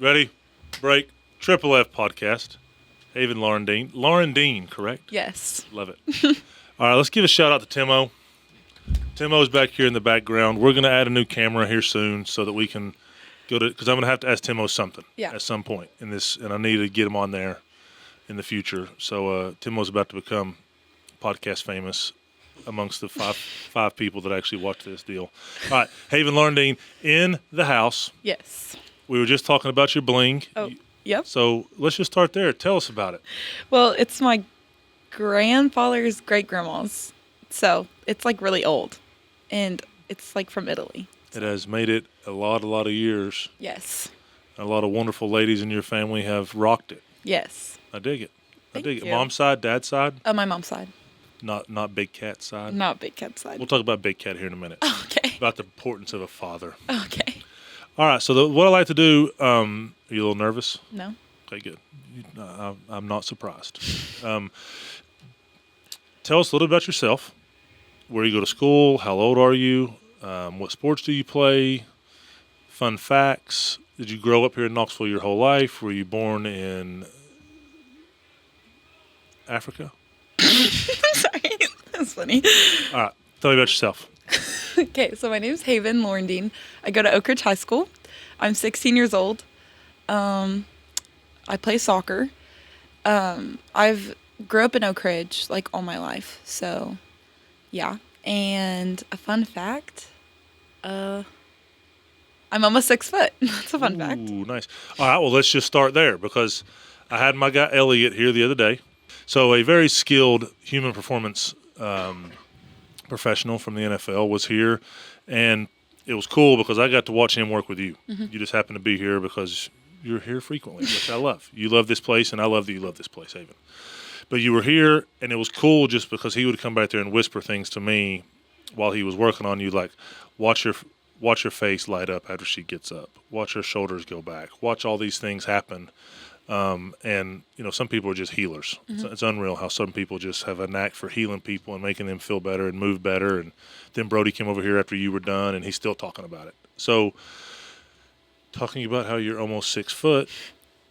Ready? Break. Triple F podcast. Hayven Laurendine. Laurendine, correct? Yes. Love it. All right, let's give a shout out to Timo. Timo's back here in the background. We're going to add a new camera here soon so that we can go to, because I'm going to have to ask Timo something at some point in this, and I need to get him on there in the future. So Timo's about to become podcast famous amongst the five people that actually watch this deal. All right, Hayven Laurendine in the house. Yes. We were just talking about your bling. Oh, yep. So let's just start there. Tell us about it. Well, it's my grandfather's great-grandma's. So it's like really old. And it's like from Italy. It has made it a lot of years. Yes. A lot of wonderful ladies in your family have rocked it. Yes. I dig it. Thank I dig you. it. Mom's side, dad's side? My mom's side. Not Big Cat's side? Not Big Cat's side. We'll talk about Big Cat here in a minute. Okay. About the importance of a father. Okay. All right, so what I like to do, are you a little nervous? No. Okay, good. I'm not surprised. Tell us a little about yourself. Where you go to school, how old are you, what sports do you play, fun facts. Did you grow up here in Knoxville your whole life? Were you born in Africa? Sorry. That's funny. All right, tell me about yourself. Okay, so my name's Hayven Laurendine. I go to Oak Ridge High School. I'm 16 years old. I play soccer. I've grew up in Oak Ridge like all my life, so yeah. And a fun fact, I'm almost 6 foot. That's a fun fact. Ooh, nice. All right, well, let's just start there because I had my guy Elliot here the other day. So a very skilled human performance professional from the NFL was here, and it was cool because I got to watch him work with you. Mm-hmm. You just happened to be here because you're here frequently, which I love. You love this place, and I love that you love this place, Hayven. But you were here, and it was cool just because he would come back there and whisper things to me while he was working on you, like watch your face light up after she gets up, watch her shoulders go back, watch all these things happen. And some people are just healers. Mm-hmm. It's unreal how some people just have a knack for healing people and making them feel better and move better. And then Brody came over here after you were done, and he's still talking about it. So, talking about how you're almost 6 foot.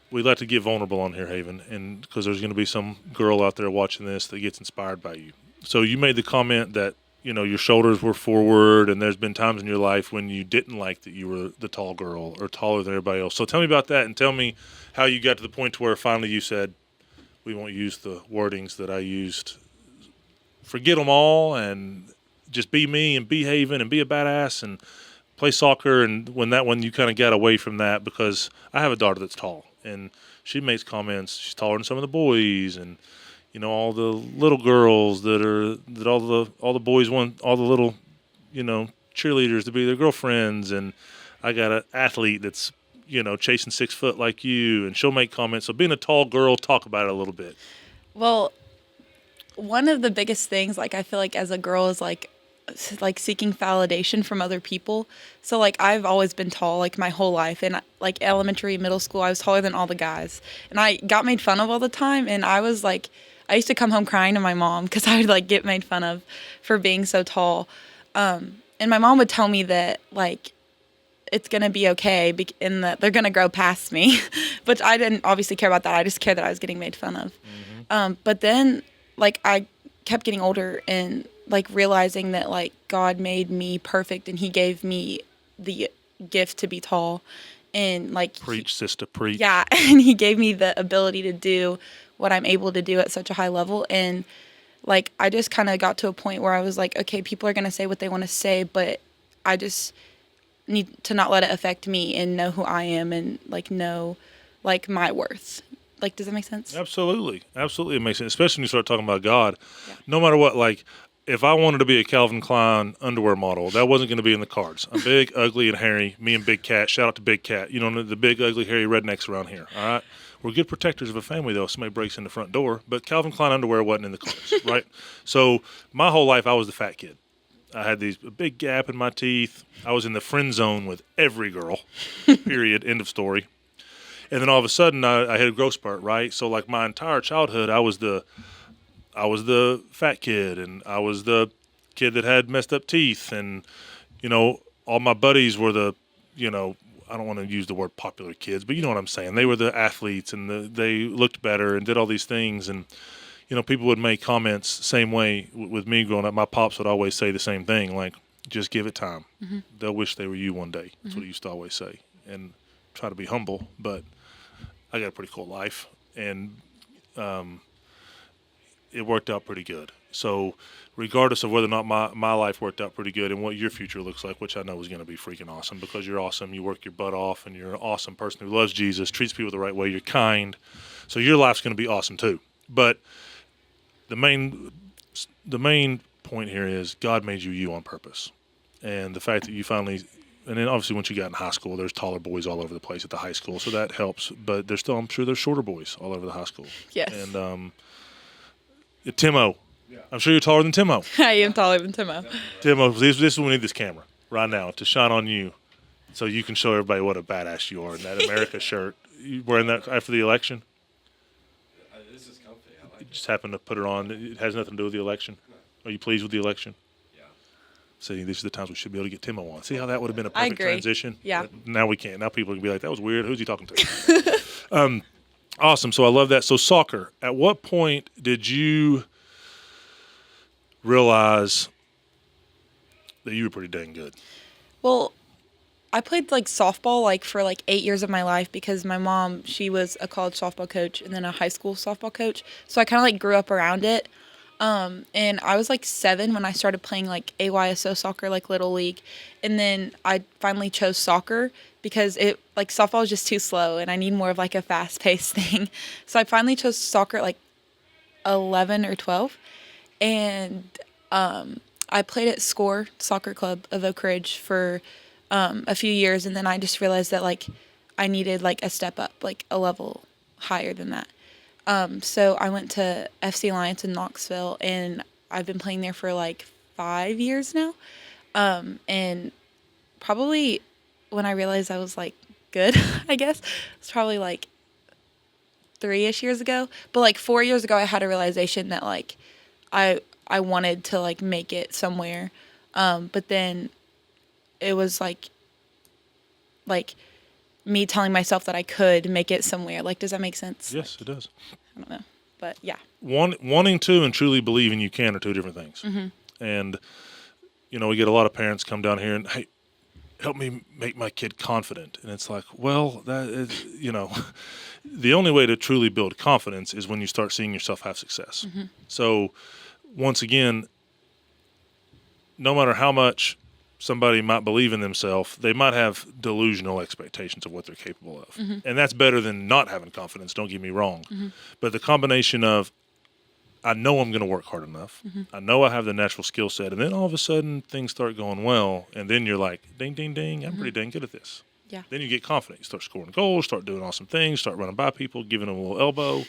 We like to get vulnerable on here, Hayven, and because there's going to be some girl out there watching this that gets inspired by you. So you made the comment that your shoulders were forward, and there's been times in your life when you didn't like that you were the tall girl or taller than everybody else. So tell me about that, and tell me how you got to the point to where finally you said, we won't use the wordings that I used. Forget them all, and just be me, and be Hayven, and be a badass, and play soccer. And when you kind of got away from that, because I have a daughter that's tall. And she makes comments. She's taller than some of the boys, and all the little girls that all the boys want all the little cheerleaders to be their girlfriends. And I got an athlete that's chasing 6 foot like you, and she'll make comments. So being a tall girl, talk about it a little bit. Well, one of the biggest things, like I feel like as a girl, is like seeking validation from other people. So like I've always been tall like my whole life, and like elementary, middle school, I was taller than all the guys, and I got made fun of all the time. And I used to come home crying to my mom because I would like get made fun of for being so tall. And my mom would tell me that like it's gonna be okay and that they're gonna grow past me, but I didn't obviously care about that. I just cared that I was getting made fun of. Mm-hmm. But then like I kept getting older and like realizing that like God made me perfect and he gave me the gift to be tall, and like preach, sister, preach. Yeah, and he gave me the ability to do what I'm able to do at such a high level. And like I just kind of got to a point where I was like, okay, people are going to say what they want to say, but I just need to not let it affect me and know who I am and like know like my worth. Like, does that make sense? Absolutely. It makes sense, especially when you start talking about God. Yeah. No matter what, like if I wanted to be a Calvin Klein underwear model, that wasn't going to be in the cards. I'm big, ugly, and hairy. Me and Big Cat. Shout out to Big Cat. The big, ugly, hairy rednecks around here. All right. We're good protectors of a family, though. If somebody breaks in the front door, but Calvin Klein underwear wasn't in the cards, right? So my whole life, I was the fat kid. I had a big gap in my teeth. I was in the friend zone with every girl. Period. End of story. And then all of a sudden, I hit a growth spurt, right? So like my entire childhood, I was the fat kid, and I was the kid that had messed up teeth, and all my buddies were the I don't want to use the word popular kids, but you know what I'm saying. They were the athletes, and they looked better and did all these things. And, people would make comments same way with me growing up. My pops would always say the same thing, like, just give it time. Mm-hmm. They'll wish they were you one day. That's Mm-hmm. what he used to always say. And try to be humble, but I got a pretty cool life. And it worked out pretty good. So regardless of whether or not my life worked out pretty good and what your future looks like, which I know is going to be freaking awesome because you're awesome, you work your butt off, and you're an awesome person who loves Jesus, treats people the right way, you're kind. So your life's going to be awesome too. But the main point here is God made you on purpose. And the fact that you finally, and then obviously once you got in high school, there's taller boys all over the place at the high school, so that helps. But there's still, I'm sure there's shorter boys all over the high school. Yes. And Timo, I'm sure you're taller than Timo. I am taller than Timo. Timo, this is when we need this camera right now to shine on you so you can show everybody what a badass you are in that America shirt. You wearing that after the election? This is comfy. I like You just happened to put it on. It has nothing to do with the election. Are you pleased with the election? Yeah. See, these are the times we should be able to get Timo on. See how that would have been a I perfect agree. transition? Yeah. But now we can't. Now people can be like, that was weird. Who's he talking to? Awesome. So I love that. So soccer, at what point did you realize that you were pretty dang good? Well, I played like softball like for like 8 years of my life because my mom, she was a college softball coach and then a high school softball coach. So I kind of like grew up around it. And I was like 7 when I started playing like AYSO soccer, like Little League. And then I finally chose soccer because it like softball was just too slow and I need more of like a fast paced thing. So I finally chose soccer at like 11 or 12. And I played at SCORE Soccer Club of Oak Ridge for a few years. And then I just realized that like I needed like a step up, like a level higher than that. So I went to FC Alliance in Knoxville, and I've been playing there for like 5 years now. And probably when I realized I was like good, I guess, it's probably like 3-ish years ago. But like 4 years ago, I had a realization that like I wanted to like make it somewhere. But then it was like me telling myself that I could make it somewhere. Like, does that make sense? Yes, it does. I don't know. But yeah. Wanting to and truly believing you can are two different things. Mm-hmm. And, we get a lot of parents come down here and, hey, help me make my kid confident. And it's like, well, that is, the only way to truly build confidence is when you start seeing yourself have success. Mm-hmm. So, once again, no matter how much somebody might believe in themselves, they might have delusional expectations of what they're capable of. Mm-hmm. And that's better than not having confidence, don't get me wrong. Mm-hmm. But the combination of, I know I'm going to work hard enough. Mm-hmm. I know I have the natural skill set. And then all of a sudden things start going well. And then you're like, ding, ding, ding, I'm pretty dang good at this. Yeah. Then you get confident. You start scoring goals, start doing awesome things, start running by people, giving them a little elbow.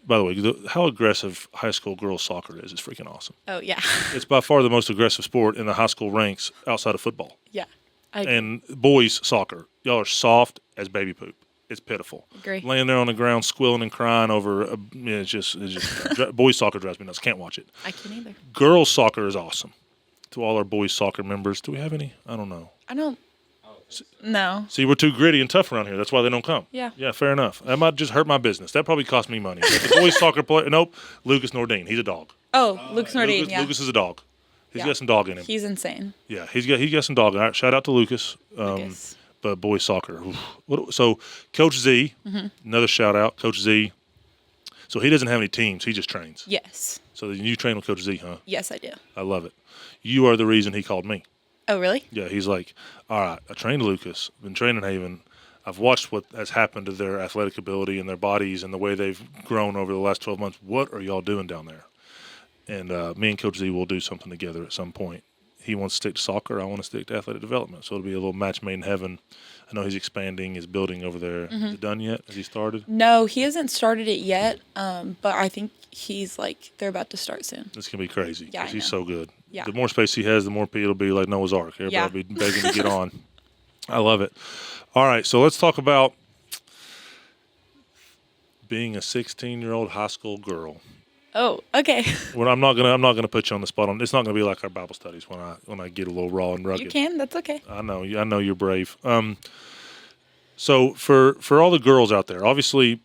By the way, how aggressive high school girls soccer is freaking awesome. Oh, yeah. It's by far the most aggressive sport in the high school ranks outside of football. Yeah. And boys soccer, y'all are soft as baby poop. It's pitiful. Agree. Laying there on the ground, squilling and crying over. It's just boys soccer drives me nuts. Can't watch it. I can't either. Girls soccer is awesome. To all our boys soccer members, do we have any? I don't know. I don't. No. See, we're too gritty and tough around here. That's why they don't come. Yeah. Yeah, fair enough. That might just hurt my business. That probably cost me money. But the boys soccer player, nope. Lucas Nordine, he's a dog. Oh, Lucas Nordine, yeah. Lucas is a dog. He's Yeah. got some dog in him. He's insane. Yeah, he's got some dog. All right, shout out to Lucas. Lucas. But boys soccer. So Coach Z, another shout out, Coach Z. So he doesn't have any teams. He just trains. Yes. So you train with Coach Z, huh? Yes, I do. I love it. You are the reason he called me. Oh, really? Yeah, he's like, all right, I trained Lucas, been training Hayven. I've watched what has happened to their athletic ability and their bodies and the way they've grown over the last 12 months. What are y'all doing down there? And me and Coach Z will do something together at some point. He wants to stick to soccer. I want to stick to athletic development. So it'll be a little match made in heaven. I know he's expanding his building over there. Is it done yet? Has he started? No, he hasn't started it yet. But I think he's like, they're about to start soon. It's going to be crazy. Yeah, I 'cause he's know. so good. Yeah. The more space he has, the more it'll be like Noah's Ark. Everybody will be begging to get on. I love it. All right, so let's talk about being a 16-year-old high school girl Oh, okay. Well, I'm not gonna put you on the spot. It's not gonna be like our Bible studies when I get a little raw and rugged. You can. That's okay. I know you're brave. So for all the girls out there, obviously,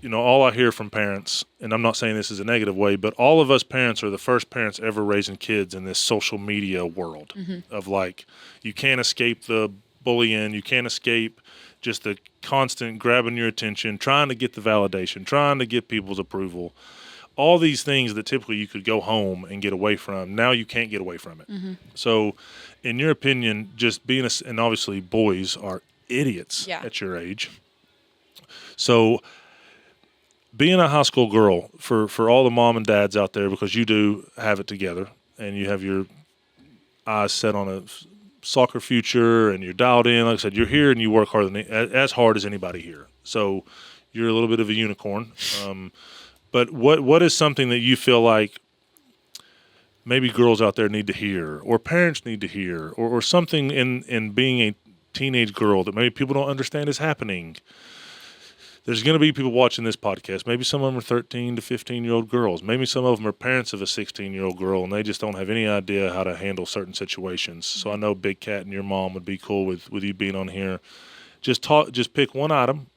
all I hear from parents, and I'm not saying this is a negative way, but all of us parents are the first parents ever raising kids in this social media world of like, you can't escape the bullying, you can't escape just the constant grabbing your attention, trying to get the validation, trying to get people's approval. All these things that typically you could go home and get away from, now you can't get away from it. So, in your opinion, just being and obviously boys are idiots at your age. So, being a high school girl, for all the mom and dads out there, because you do have it together and you have your eyes set on a soccer future and you're dialed in. Like I said, you're here and you work as hard as anybody here. So, you're a little bit of a unicorn. But what is something that you feel like maybe girls out there need to hear, or parents need to hear, or something in being a teenage girl that maybe people don't understand is happening? There's going to be people watching this podcast. Maybe some of them are 13 to 15-year-old girls. Maybe some of them are parents of a 16-year-old girl, and they just don't have any idea how to handle certain situations. So I know Big Cat and your mom would be cool with you being on here. Just pick one item.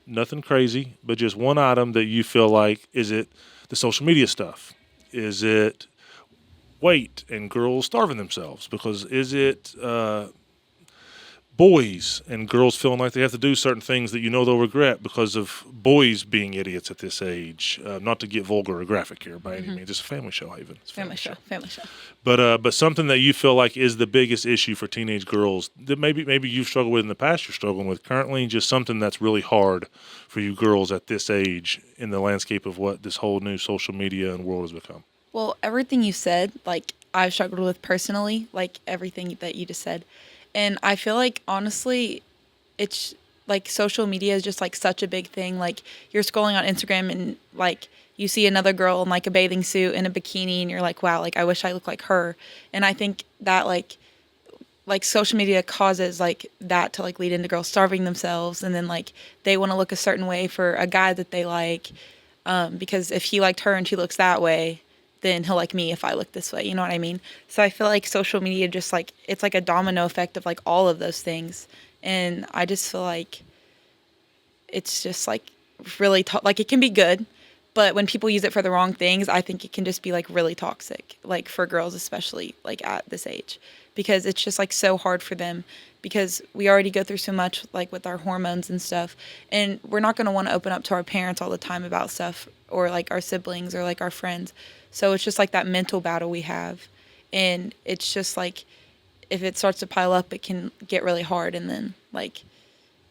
Nothing crazy, but just one item that you feel like, is it the social media stuff? Is it weight and girls starving themselves? Because is it boys and girls feeling like they have to do certain things that they'll regret because of boys being idiots at this age? Not to get vulgar or graphic here by any means. It's a family show, Hayven. It's a Family show. But something that you feel like is the biggest issue for teenage girls that maybe you've struggled with in the past, you're struggling with currently, just something that's really hard for you girls at this age in the landscape of what this whole new social media and world has become. Well, everything you said, like, I've struggled with personally, like everything that you just said. And I feel like, honestly, it's like social media is just like such a big thing. Like, you're scrolling on Instagram and like you see another girl in like a bathing suit and a bikini and you're like, wow, like I wish I looked like her. And I think that like social media causes like that to like lead into girls starving themselves, and then like they want to look a certain way for a guy that they like, because if he liked her and she looks that way, then he'll like me if I look this way. You know what I mean? So I feel like social media just like, it's like a domino effect of like all of those things. And I just feel like it's just like really, like it can be good, but when people use it for the wrong things, I think it can just be like really toxic, like for girls, especially like at this age, because it's just like so hard for them, because we already go through so much like with our hormones and stuff. And we're not going to want to open up to our parents all the time about stuff, or like our siblings or like our friends. So it's just like that mental battle we have. And it's just like, if it starts to pile up, it can get really hard. And then like,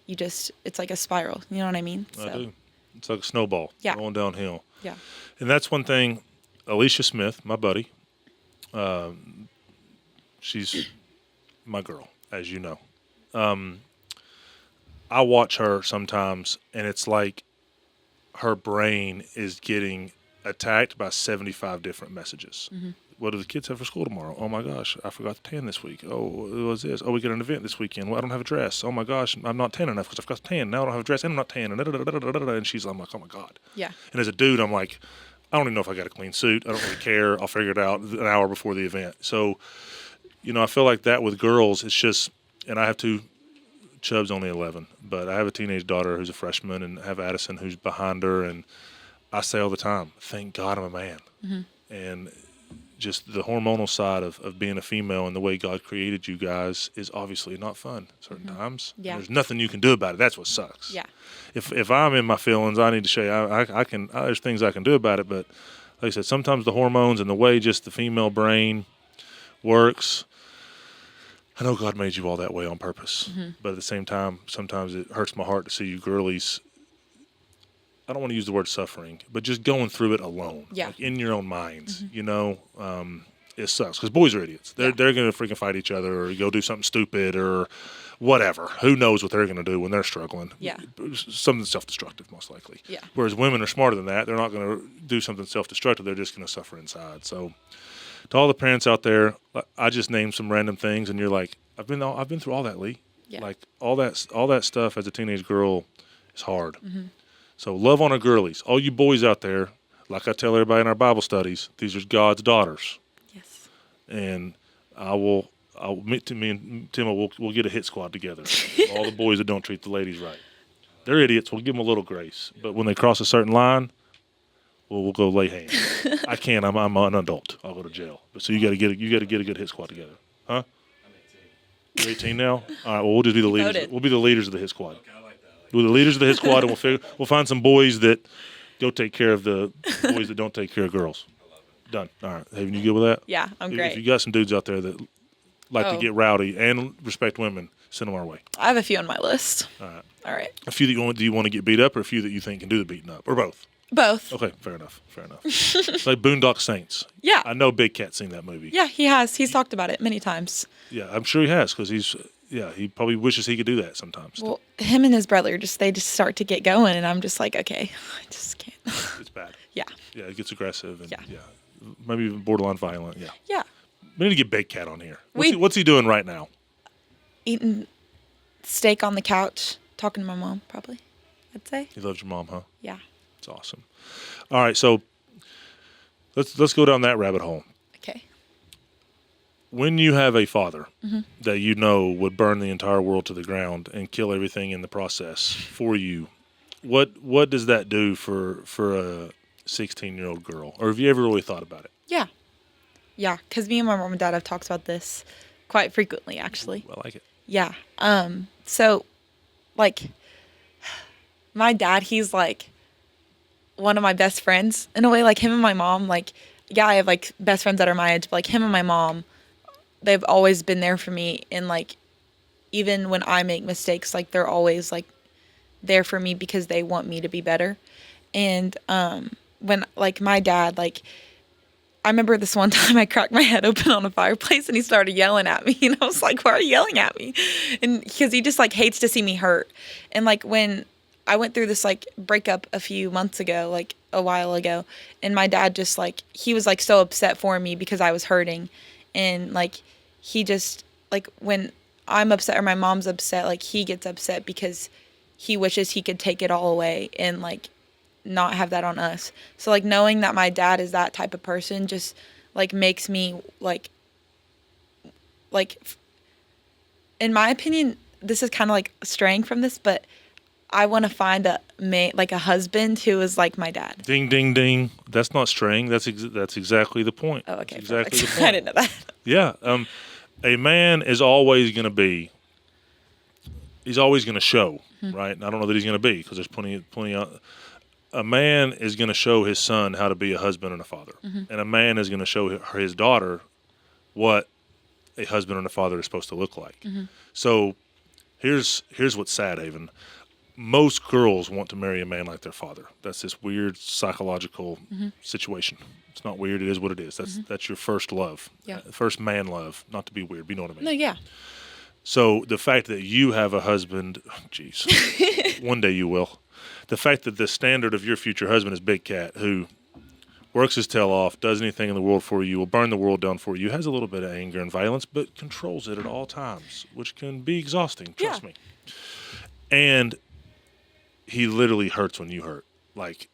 it's like a spiral. You know what I mean? I do. It's like a snowball going downhill. Yeah. And that's one thing. Alicia Smith, my buddy, she's my girl, as you know. I watch her sometimes, and it's like her brain is getting attacked by 75 different messages. What do the kids have for school tomorrow? Oh my gosh, I forgot to tan this week. Oh, what was this? Oh, we got an event this weekend. Well, I don't have a dress. Oh my gosh, I'm not tan enough because I forgot to tan. Now I don't have a dress and I'm not tan. And she's, I'm like, oh my God. Yeah. And as a dude, I'm like, I don't even know if I got a clean suit. I don't really care. I'll figure it out an hour before the event. So, I feel like that with girls, it's just, and I have two, Chubb's only 11, but I have a teenage daughter who's a freshman, and I have Addison who's behind her, and I say all the time, thank God I'm a man. And just the hormonal side of being a female and the way God created you guys is obviously not fun certain times. Yeah. There's nothing you can do about it. That's what sucks. Yeah. If I'm in my feelings, I need to show you I can. There's things I can do about it, but like I said, sometimes the hormones and the way just the female brain works. I know God made you all that way on purpose, but at the same time, sometimes it hurts my heart to see you girlies. I don't want to use the word suffering, but just going through it alone, like in your own minds, it sucks because boys are idiots. They're going to freaking fight each other or go do something stupid or whatever. Who knows what they're going to do when they're struggling? Yeah. Something self-destructive, most likely. Yeah. Whereas women are smarter than that. They're not going to do something self-destructive. They're just going to suffer inside. So to all the parents out there, I just named some random things, and you're like, I've been through all that, Lee. Yeah. Like all that stuff as a teenage girl is hard. So love on our girlies. All you boys out there, like I tell everybody in our Bible studies, these are God's daughters. Yes. And me and Tim we'll get a hit squad together. All the boys that don't treat the ladies right. They're idiots. We'll give them a little grace. But when they cross a certain line, we'll go lay hands. I can't. I'm an adult. I'll go to jail. But so you got to get a good hit squad together, huh? I'm 18. You're 18 now. All right. Well, we'll just be the leaders. Voted. We'll be the leaders of the hit squad. Okay, I like that. We're the leaders of the hit squad, and we'll find some boys that go take care of the boys that don't take care of girls. I love it. Done. All right. Haven, you good with that? Yeah, I'm If great. you got some dudes out there that like to Oh. get rowdy and respect women, send them our way. I have a few on my list. All right. All right. A few that do you want to get beat up, or a few that you think can do the beating up, or both? Both. Okay, fair enough. It's like Boondock Saints. Yeah. I know Big Cat's seen that movie. Yeah, he has. He's talked about it many times. Yeah, I'm sure he has because he probably wishes he could do that sometimes. Well, him and his brother they just start to get going, and I'm just like, okay, I just can't. It's bad. Yeah. Yeah, it gets aggressive and Yeah. maybe even borderline violent. Yeah. Yeah. We need to get Big Cat on here. We- What's he doing right now? Eating steak on the couch, talking to my mom, probably, I'd say. He loves your mom, huh? Yeah. It's awesome. All right, so let's go down that rabbit hole. Okay. When you have a father Mm-hmm. that you know would burn the entire world to the ground and kill everything in the process for you, what does that do for a 16-year-old girl? Or have you ever really thought about it? Yeah. Yeah, because me and my mom and dad have talked about this quite frequently, actually. I like it. Yeah. So, like, my dad, he's like one of my best friends in a way. Like him and my mom, like, yeah, I have like best friends that are my age, but like him and my mom, they've always been there for me. And like, even when I make mistakes, like they're always like there for me because they want me to be better. And when like my dad, like, I remember this one time I cracked my head open on a fireplace and he started yelling at me. And I was like, why are you yelling at me? And because he just like hates to see me hurt. And like when I went through this like breakup a few months ago, like a while ago, and my dad just like, he was like so upset for me because I was hurting. And like, he just like, when I'm upset or my mom's upset, like he gets upset because he wishes he could take it all away and like not have that on us. So like knowing that my dad is that type of person just like makes me like in my opinion, this is kind of like straying from this, but I want to find a husband who is like my dad. Ding, ding, ding. That's not straying. That's exactly the point. Oh, okay. That's exactly the Perfect. point. I didn't know that. Yeah. A man is always going to be. He's always going to show, right? And I don't know that he's going to be because there's plenty. A man is going to show his son how to be a husband and a father, and a man is going to show his daughter what a husband and a father is supposed to look like. So, here's what's sad, Haven. Most girls want to marry a man like their father. That's this weird psychological situation. It's not weird. It is what it is. That's your first love. Yeah. First man love. Not to be weird, but you know what I mean. No, yeah. So the fact that you have a husband, jeez, one day you will. The fact that the standard of your future husband is Big Cat, who works his tail off, does anything in the world for you, will burn the world down for you, has a little bit of anger and violence, but controls it at all times, which can be exhausting, trust me. And he literally hurts when you hurt. Like,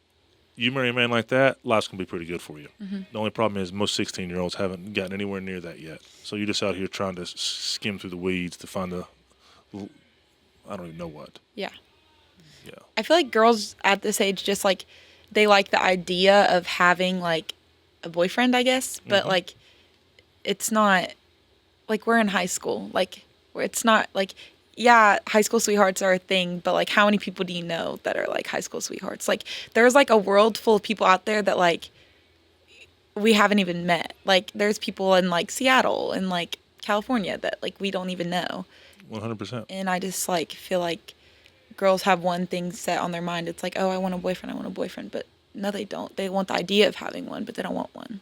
you marry a man like that, life's going to be pretty good for you. The only problem is most 16-year-olds haven't gotten anywhere near that yet. So you're just out here trying to skim through the weeds to find I don't even know what. Yeah. Yeah. I feel like girls at this age just like they like the idea of having like a boyfriend, I guess, but like it's not like we're in high school. Like it's not like yeah, high school sweethearts are a thing, but like how many people do you know that are like high school sweethearts? Like there's like a world full of people out there that like we haven't even met. Like there's people in like Seattle and like California that like we don't even know. 100%. And I just like feel like girls have one thing set on their mind. It's like, oh, I want a boyfriend. But no, they don't. They want the idea of having one, but they don't want one.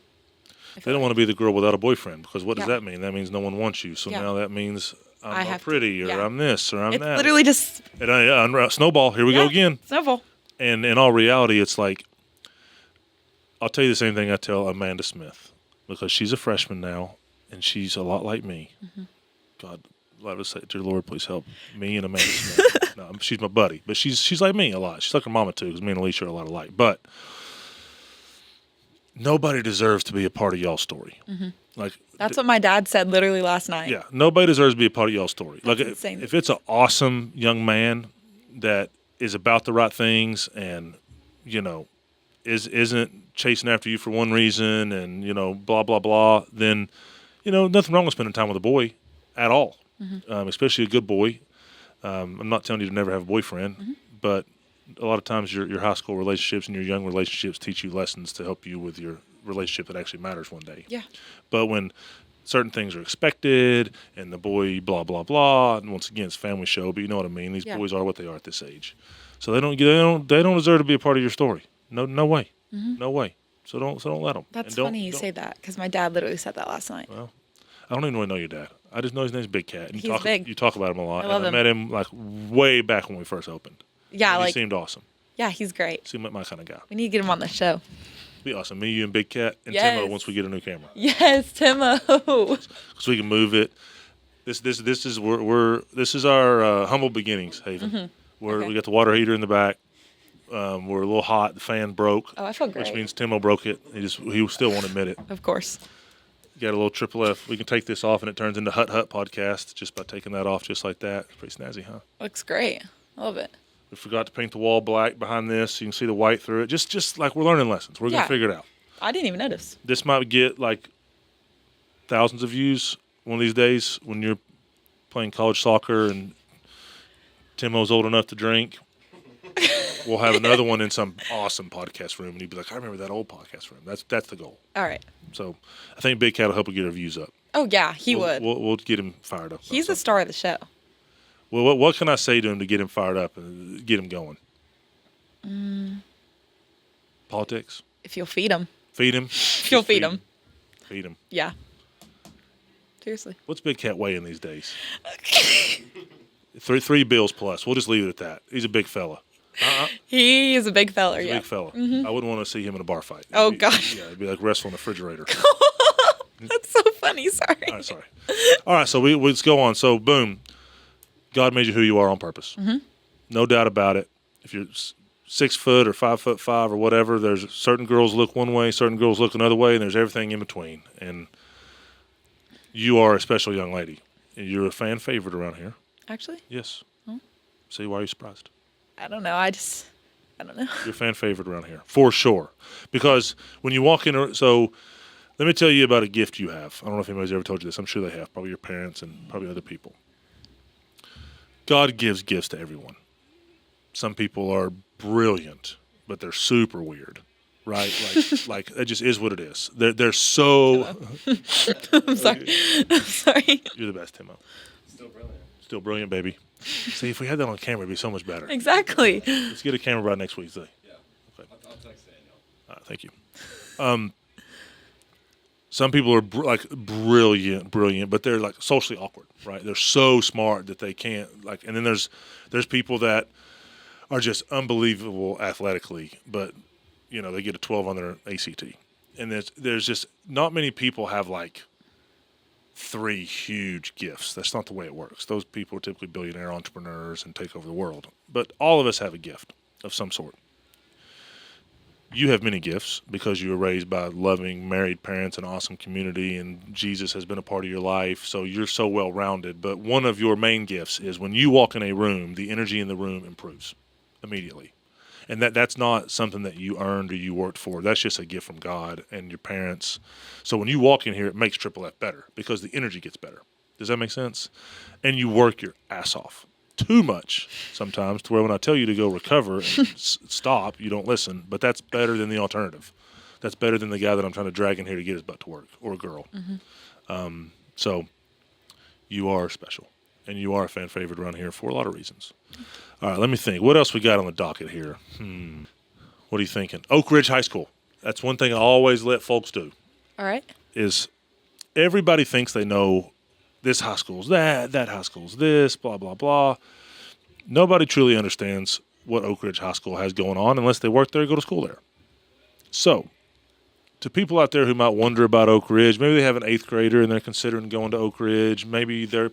They don't want to be the girl without a boyfriend because what does Yeah. that mean? That means no one wants you. So Yeah. now that means I I'm not have to- pretty or yeah. I'm this or I'm It's that. literally just And snowball, here we go Yeah. again. snowball. And in all reality, it's like, I'll tell you the same thing I tell Amanda Smith because she's a freshman now and she's a lot like me. God, let us say, dear Lord, please help me and Amanda Smith. No, she's my buddy, but she's like me a lot. She's like her mama too because me and Alicia are a lot alike. But nobody deserves to be a part of y'all's story. Like, That's what my dad said literally last night. yeah, nobody deserves to be a part of y'all's story. Like, insane. if it's an awesome young man that is about the right things and, isn't chasing after you for one reason and, blah, blah, blah, then, nothing wrong with spending time with a boy at all, especially a good boy. I'm not telling you to never have a boyfriend, but a lot of times your high school relationships and your young relationships teach you lessons to help you with your relationship that actually matters one day. Yeah. But when certain things are expected and the boy blah, blah, blah, and once again, it's a family show, but you know what I mean? These boys are what they are at this age. So they don't deserve to be a part of your story. No way. No way. So don't let them. That's funny you say that because my dad literally said that last night. Well, I don't even really know your dad. I just know his name's Big Cat. And He's big. You talk about him a lot. I love and him. I met him like way back when we first opened. Yeah, And he seemed awesome. Yeah, he's great. Seemed like my kind of guy. We need to get him on the show. Be awesome. Me, you, and Big Cat, and Yes. Timo once we get a new camera, Yes, Timo. so we can move it. This is our humble beginnings, Hayven. Okay. We got the water heater in the back. We're a little hot. The fan broke. Oh, I feel great. Which means Timo broke it. He still won't admit it. Of course. Got a little triple F. We can take this off, and it turns into Hut Hut podcast just by taking that off, just like that. It's pretty snazzy, huh? Looks great. I love it. We forgot to paint the wall black behind this, so you can see the white through it. Just like we're learning lessons. We're gonna figure it out. I didn't even notice. This might get like thousands of views one of these days when you're playing college soccer and Timo's old enough to drink. We'll have another one in some awesome podcast room, and you'd be like, I remember that old podcast room. That's the goal. All right. So I think Big Cat will help us get our views up. Oh, yeah, he would. We'll get him fired up. He's the star of the show. Well, what can I say to him to get him fired up and get him going? Politics? If you'll feed him. Feed him? If you'll feed him. Feed him. Yeah. Seriously. What's Big Cat weighing these days? Three bills plus. We'll just leave it at that. He's a big fella. He is a big fella, He's a yeah. big fella. I wouldn't want to see him in a bar fight. Oh, gosh. Yeah, it'd be like wrestling a refrigerator. That's so funny. Sorry. All right, sorry. All right, so let's go on. So, boom. God made you who you are on purpose. No doubt about it. If you're 6 foot or 5'5" or whatever, there's certain girls look one way, certain girls look another way, and there's everything in between. And you are a special young lady. You're a fan favorite around here. Actually? Yes. See, why are you surprised? I don't know. I don't know. You're a fan favorite around here, for sure. Because when you walk in, so let me tell you about a gift you have. I don't know if anybody's ever told you this. I'm sure they have, probably your parents and probably other people. God gives gifts to everyone. Some people are brilliant, but they're super weird, right? Like it just is what it is. They're so. I'm sorry. I'm sorry. You're the best, Timo. Still brilliant. Still brilliant, baby. See, if we had that on camera, it'd be so much better. Exactly. Let's get a camera by next Wednesday. Yeah. Okay. I'll text Daniel. All right, thank you. Some people are brilliant, but they're like socially awkward, right? They're so smart that they can't and then there's people that are just unbelievable athletically, but they get a 12 on their ACT. And there's just not many people have like 3 huge gifts. That's not the way it works. Those people are typically billionaire entrepreneurs and take over the world. But all of us have a gift of some sort. You have many gifts because you were raised by loving married parents, an awesome community, and Jesus has been a part of your life. So you're so well-rounded. But one of your main gifts is when you walk in a room, the energy in the room improves immediately. And that's not something that you earned or you worked for. That's just a gift from God and your parents. So when you walk in here, it makes Triple F better because the energy gets better. Does that make sense? And you work your ass off. Too much sometimes to where when I tell you to go recover and stop, you don't listen. But that's better than the alternative. That's better than the guy that I'm trying to drag in here to get his butt to work, or a girl. So you are special, and you are a fan favorite around here for a lot of reasons. All right, let me think. What else we got on the docket here? What are you thinking? Oak Ridge High School. That's one thing I always let folks do. All right. Is everybody thinks they know this high school's that high school's this, blah, blah, blah. Nobody truly understands what Oak Ridge High School has going on unless they work there or go to school there. So, to people out there who might wonder about Oak Ridge, maybe they have an 8th grader and they're considering going to Oak Ridge. Maybe they're,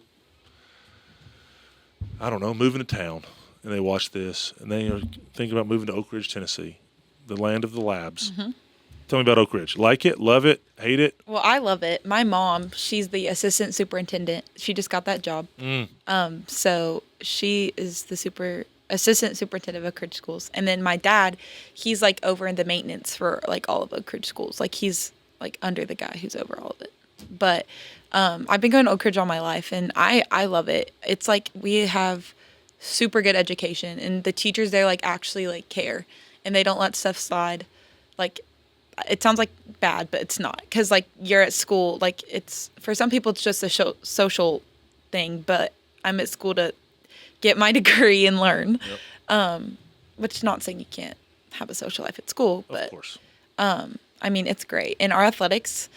moving to town and they watch this and they are thinking about moving to Oak Ridge, Tennessee, the land of the labs. Tell me about Oak Ridge. Like it? Love it? Hate it? Well, I love it. My mom, she's the assistant superintendent. She just got that job. So she is the assistant superintendent of Oak Ridge schools. And then my dad, he's like over in the maintenance for like all of Oak Ridge schools. Like he's like under the guy who's over all of it. But I've been going to Oak Ridge all my life, and I love it. It's like we have super good education, and the teachers there like actually like care, and they don't let stuff slide. Like, it sounds like bad, but it's not, because like you're at school, like it's, for some people it's just a social thing, but I'm at school to get my degree and learn. Which, not saying you can't have a social life at school, but Of course. I mean, it's great. And our athletics,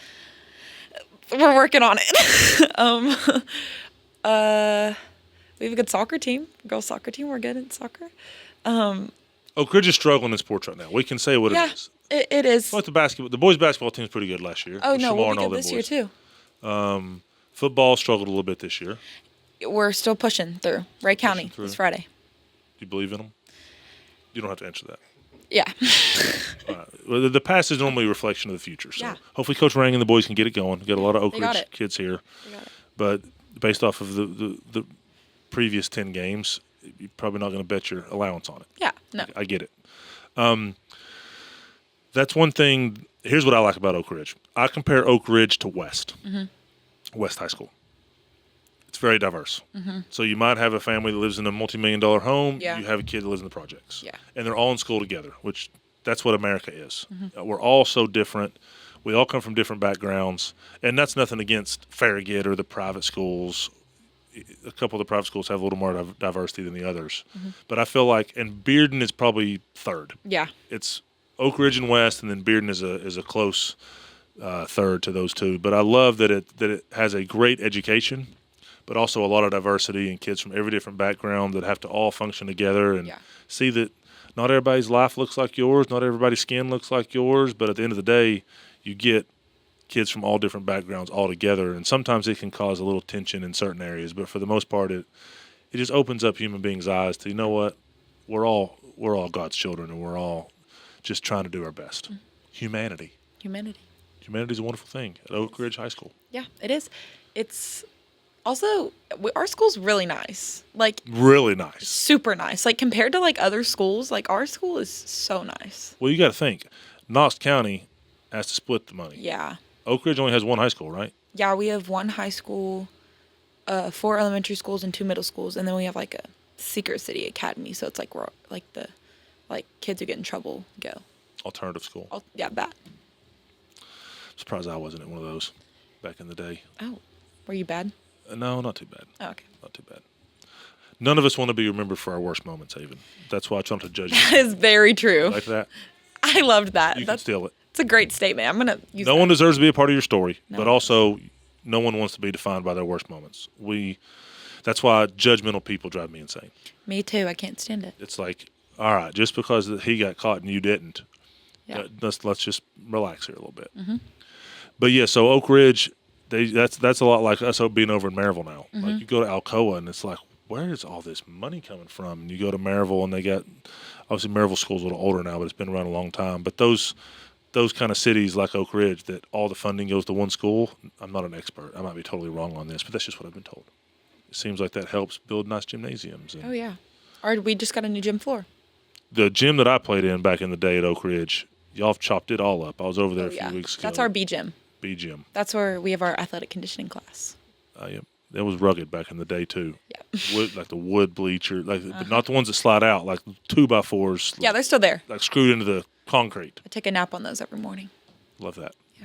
we're working on it. We have a good soccer team, girls soccer team. We're good at soccer. Oak Ridge is struggling in sports right now. We can say what it is. It is. Like the boys basketball team's pretty good last year. Oh With no, Shamar we'll and be all good them this year boys. too. Football struggled a little bit this year. We're still pushing through. Ray County through. this Friday. Do you believe in them? You don't have to answer that. Yeah. All right. Well, the past is normally a reflection of the future. So Yeah. hopefully Coach Rang and the boys can get it going. Got a lot of Oak They got Ridge it. kids here. We got it. But based off of the previous 10 games, you're probably not going to bet your allowance on it. Yeah. No. I get it. That's one thing. Here's what I like about Oak Ridge. I compare Oak Ridge to West High School. It's very diverse. So you might have a family that lives in a multi-million-dollar home. Yeah. You have a kid that lives in the projects. Yeah. And they're all in school together, which that's what America is. We're all so different. We all come from different backgrounds. And that's nothing against Farragut or the private schools. A couple of the private schools have a little more diversity than the others. But I feel like, and Bearden is probably third. Yeah. It's Oak Ridge and West, and then Bearden is a close third to those two. But I love that it has a great education, but also a lot of diversity and kids from every different background that have to all function together and see that not everybody's life looks like yours, not everybody's skin looks like yours, but at the end of the day, you get kids from all different backgrounds all together, and sometimes it can cause a little tension in certain areas, but for the most part, it just opens up human beings' eyes to, you know what, we're all God's children, and we're all just trying to do our best. Humanity is a wonderful thing at Oak Ridge High School. Yeah, it is. It's also, our school's really nice. Like, Really nice. super nice. Like, compared to like other schools, like our school is so nice. Well, you got to think, Knox County has to split the money. Yeah. Oak Ridge only has one high school, right? Yeah, we have one high school, 4 elementary schools, and 2 middle schools, and then we have like a secret city academy. So it's like where like the kids who get in trouble go. Alternative school. Yeah, that. Surprised I wasn't at one of those back in the day. Oh, were you bad? No, not too bad. Oh, okay. Not too bad. None of us want to be remembered for our worst moments, Hayven. That's why I try not to judge you. That is very true. Like that. I loved that. You can steal it. It's a great statement. I'm gonna use. No that. one deserves to be a part of your story, No but one also no one wants to be defined by their worst moments. That's why judgmental people drive me insane. Me too. I can't stand it. It's like, all right, just because he got caught and you didn't, Yeah. let's just relax here a little bit. But yeah, so Oak Ridge, that's a lot like us being over in Maryville now. Like you go to Alcoa and it's like, where is all this money coming from? And you go to Maryville and they got, obviously Maryville school's a little older now, but it's been around a long time. But those kind of cities like Oak Ridge that all the funding goes to one school, I'm not an expert. I might be totally wrong on this, but that's just what I've been told. It seems like that helps build nice gymnasiums. And Oh yeah. We just got a new gym floor. the gym that I played in back in the day at Oak Ridge, y'all have chopped it all up. I was over there a Yeah. few weeks ago. That's our B gym. B gym. That's where we have our athletic conditioning class. Yeah. It was rugged back in the day too. Yeah. Wood, like the wood bleacher, but not the ones that slide out, like 2x4s. Yeah, they're still there. like screwed into the concrete. I take a nap on those every morning. Love that.